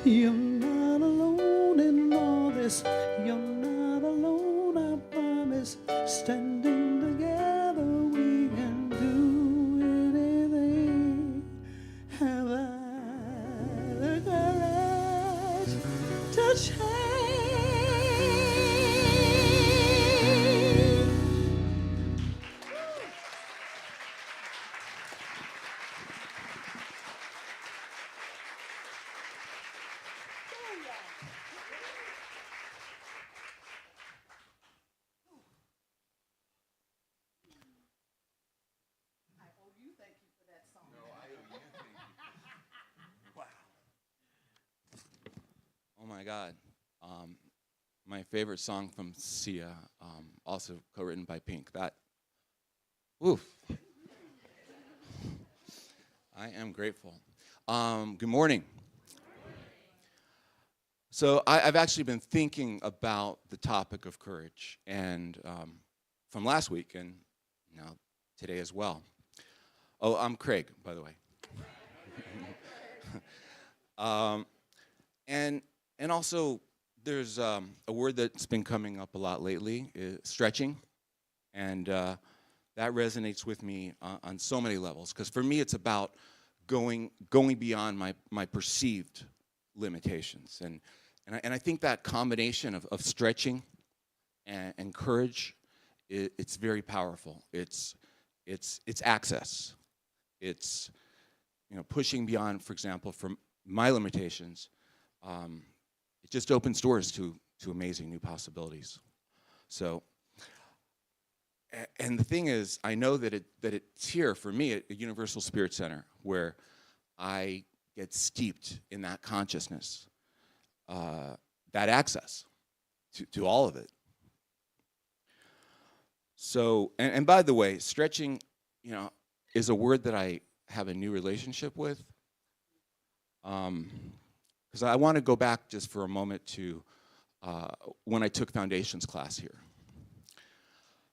You're not alone in all this. You're not alone, I promise. Standing together, we can do anything. Have I the courage to change? Oh my God. My favorite song from Sia, also co-written by Pink. That, oof. I am grateful. Good morning. So I've actually been thinking about the topic of courage, and from last week and now today as well. Oh, I'm Craig, by the way. And also, there's a word that's been coming up a lot lately, is stretching, and that resonates with me on so many levels. Because for me, it's about going beyond my perceived limitations, and I think that combination of stretching and courage, it's very powerful. It's access. It's pushing beyond, for example, from my limitations. It just opens doors to amazing new possibilities. So, and the thing is, I know that it's here for me at Universal Spirit Center where I get steeped in that consciousness, that access to all of it. So, and by the way, stretching, is a word that I have a new relationship with. Because I want to go back just for a moment to when I took Foundations class here.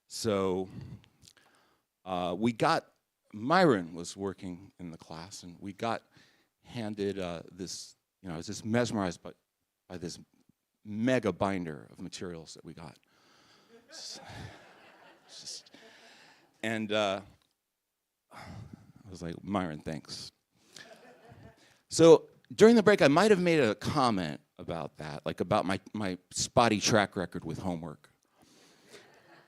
So Myron was working in the class, and we got handed this, I was just mesmerized by this mega binder of materials that we got. And I was like, Myron, thanks. So during the break, I might have made a comment about that, like about my spotty track record with homework.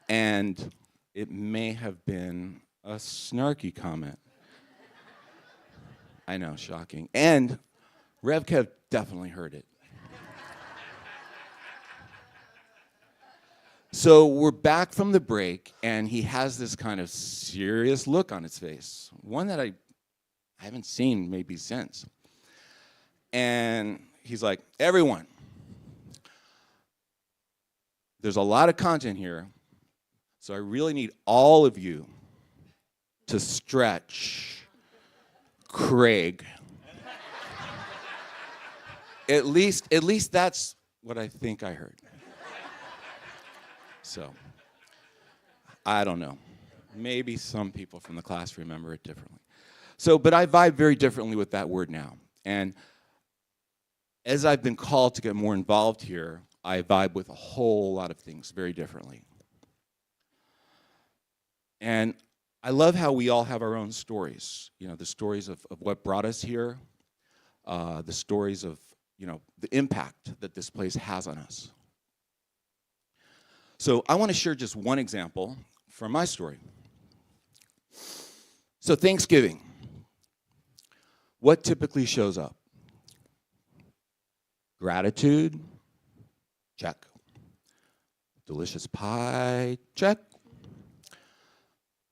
And it may have been a snarky comment. I know, shocking. And Rev Kev definitely heard it. So we're back from the break, and he has this kind of serious look on his face, one that I haven't seen maybe since. And he's like, everyone, there's a lot of content here, so I really need all of you to stretch Craig. At least that's what I think I heard. So, I don't know. Maybe some people from the class remember it differently. So, but I vibe very differently with that word now. And as I've been called to get more involved here, I vibe with a whole lot of things very differently. And I love how we all have our own stories. The stories of what brought us here, the stories of the impact that this place has on us. So I want to share just one example from my story. So Thanksgiving, what typically shows up? Gratitude, check. Delicious pie, check.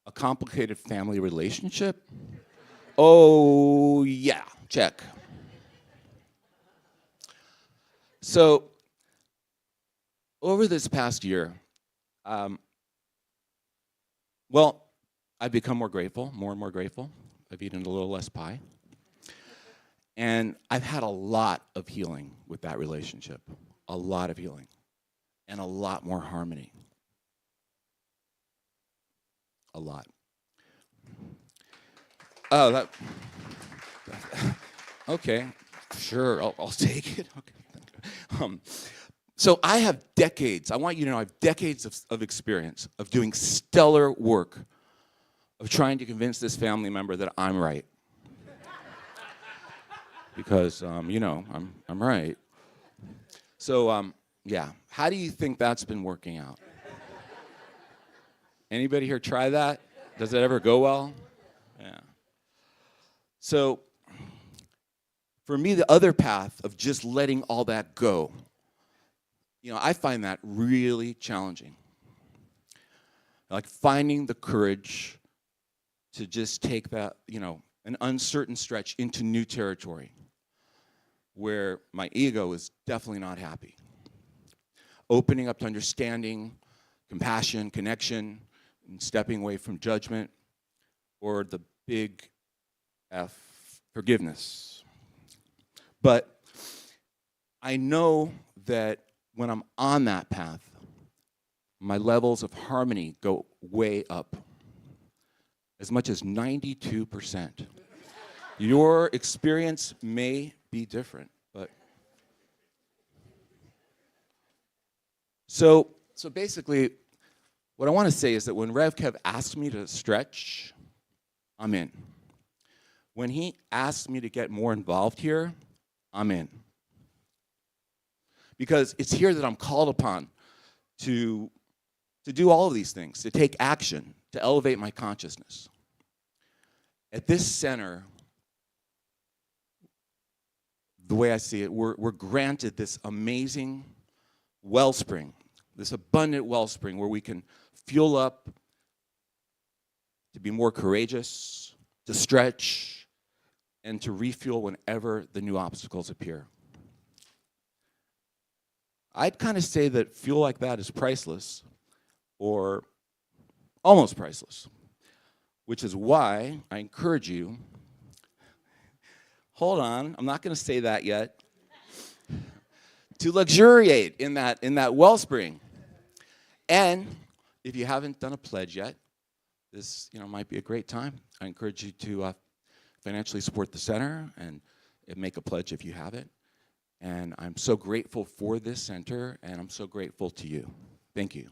A complicated family relationship? Oh, yeah, check. So, over this past year, I've become more and more grateful. I've eaten a little less pie. And I've had a lot of healing with that relationship, a lot of healing, and a lot more harmony. A lot. Oh, okay, sure, I'll take it. Okay. So I have decades, I want you to know I have decades of experience of doing stellar work of trying to convince this family member that I'm right. Because, I'm right. So, yeah, how do you think that's been working out? Anybody here try that? Does it ever go well? Yeah. So, for me, the other path of just letting all that go, I find that really challenging. Like finding the courage to just take that, an uncertain stretch into new territory where my ego is definitely not happy. Opening up to understanding, compassion, connection, and stepping away from judgment, or the big F, forgiveness. But I know that when I'm on that path, my levels of harmony go way up, as much as 92%. Your experience may be different, but so basically, what I want to say is that when Rev Kev asked me to stretch, I'm in. When he asked me to get more involved here, I'm in. Because it's here that I'm called upon to do all of these things, to take action, to elevate my consciousness. At this center, the way I see it, we're granted this amazing wellspring, this abundant wellspring where we can fuel up to be more courageous, to stretch, and to refuel whenever the new obstacles appear. I'd kind of say that fuel like that is priceless, or almost priceless, which is why I encourage you, hold on, I'm not going to say that yet, to luxuriate in that wellspring. And if you haven't done a pledge yet, this might be a great time. I encourage you to financially support the center and make a pledge if you have it. And I'm so grateful for this center, and I'm so grateful to you. Thank you.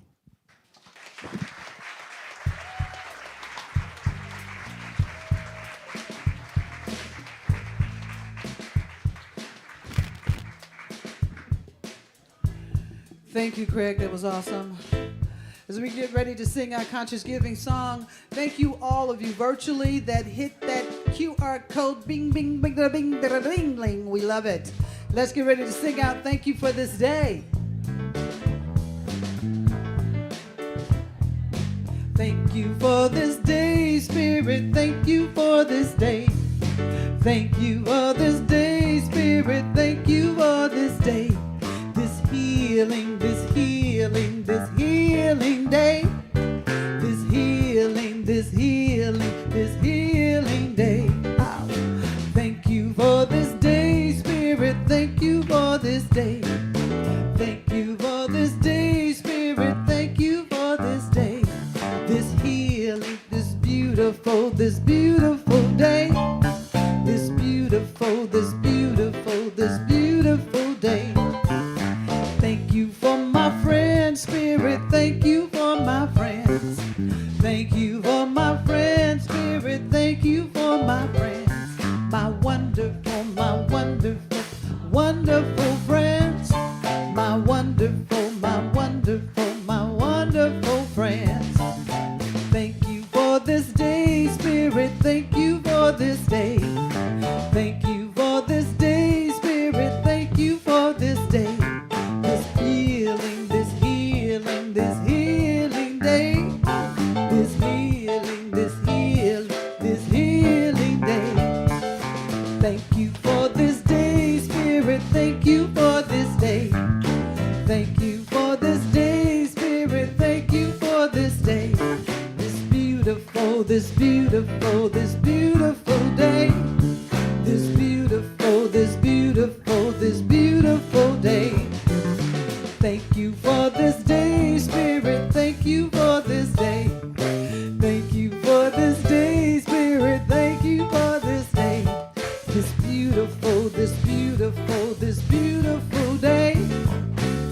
Thank you, Craig. That was awesome. As we get ready to sing our Conscious Giving song, thank you all of you virtually that hit that QR code. Bing, bing, bing, da, bing, da, bing, bling. We love it. Let's get ready to sing out Thank You for This Day. Thank you for this day, Spirit. Thank you for this day. Thank you for this day, Spirit. Thank you for this day. This healing, this healing, this healing day. This healing, this healing, this healing day. Ow. Thank you for this day, Spirit. Thank you for this day. Thank you for this day, Spirit. Thank you for this day. This healing, this beautiful day. This beautiful, this beautiful, this beautiful day. Thank you for my friends, Spirit. Thank you for my friends. Thank you for my friends, Spirit. Thank you for my friends. My wonderful, wonderful Thank you for this day, Spirit. Thank you for this day. This beautiful, this beautiful, this beautiful day. This beautiful, this beautiful, this beautiful day. Thank you for this day, Spirit. Thank you for this day. Thank you for this day, Spirit. Thank you for this day. This beautiful, this beautiful, this beautiful day.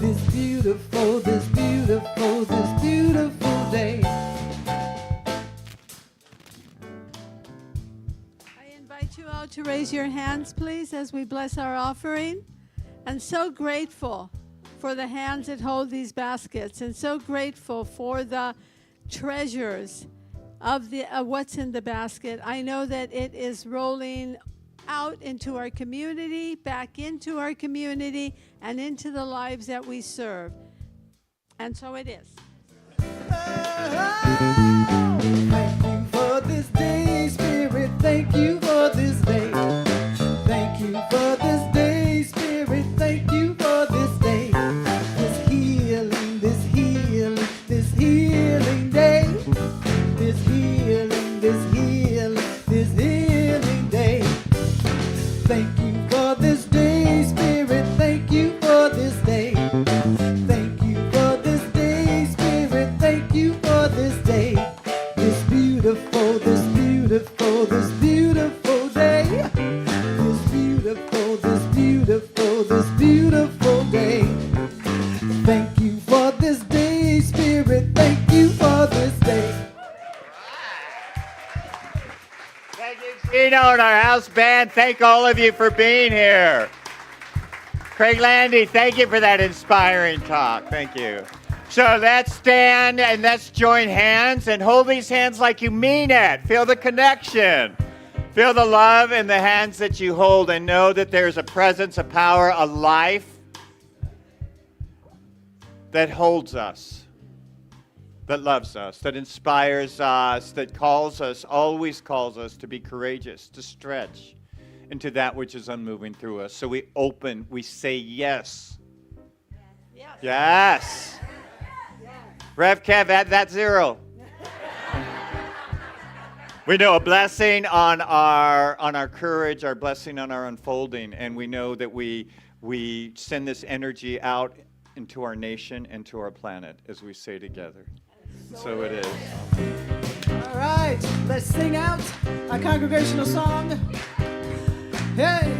This beautiful, this beautiful, this beautiful day. I invite you all to raise your hands, please, as we bless our offering. And so grateful for the hands that hold these baskets, and so grateful for the treasures of what's in the basket. I know that it is rolling out into our community, back into our community, and into the lives that we serve. And so it is. Thank you for this day, Spirit. Thank you for this day. Thank you for this day, Spirit. Thank you for this day. This healing, this healing, this healing day. This healing, this healing, this healing day. Thank you for this day, Spirit. Thank you for this day. Thank you for this day, Spirit. Thank you for this day. This beautiful, this beautiful, this beautiful day. This beautiful, this beautiful, this beautiful day. Thank you for this day, Spirit. Thank you for this day. Thank you, Gino and our house band. Thank all of you for being here. Craig Landy, thank you for that inspiring talk. Thank you. So let's stand and let's join hands and hold these hands like you mean it. Feel the connection. Feel the love in the hands that you hold, and know that there's a presence, a power, a life that holds us, that loves us, that inspires us, that calls us, always calls us to be courageous, to stretch into that which is unmoving through us. So we open, we say yes. Yes. Rev Kev, add that 0. We know a blessing on our courage, our blessing on our unfolding, and we know that we send this energy out into our nation and to our planet as we say together. So it is. All right, let's sing out our congregational song. Hey,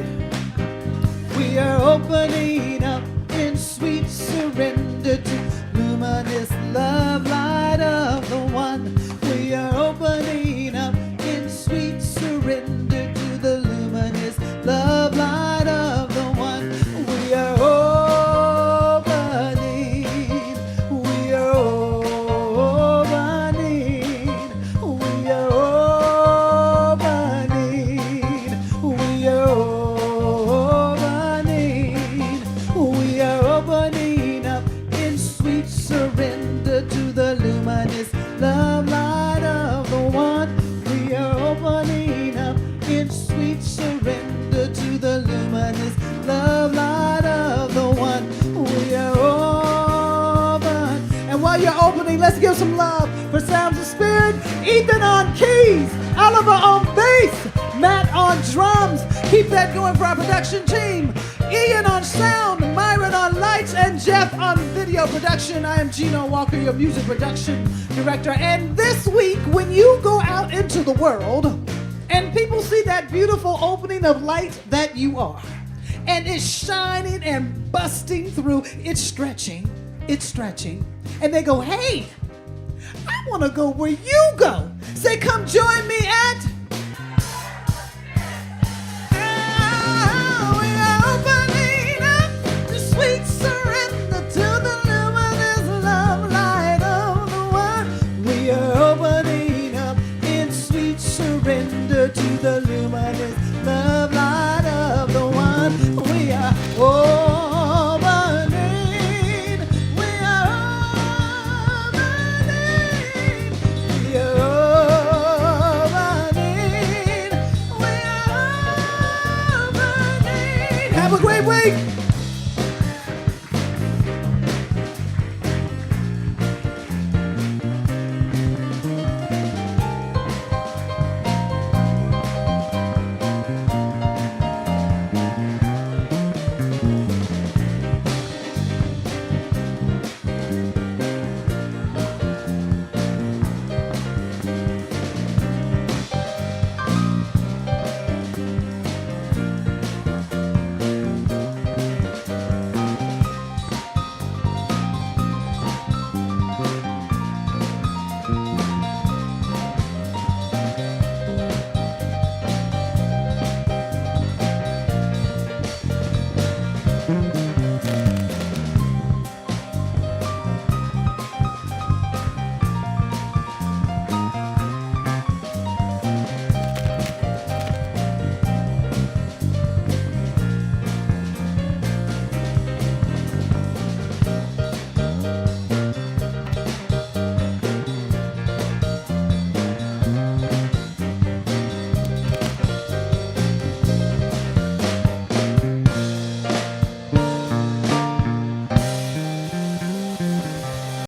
we are opening up in sweet surrender to luminous love light of the one. We are opening up in sweet surrender to the luminous love light of the one. We are opening, we are opening, we are opening, we are opening, we are opening up in sweet surrender to the luminous love light of the one. We are opening up in sweet surrender to the luminous love light of the one. We are open. And while you're opening, let's give some love for Sounds of Spirit. Ethan on keys, Oliver on bass, Matt on drums. Keep that going for our production team. Ian on sound, Myron on lights, and Jeff on video production. I am Gino Walker, your music production director. And this week, when you go out into the world and people see that beautiful opening of light that you are, and it's shining and busting through, it's stretching, and they go, hey, I want to go where you go. Say, come join me at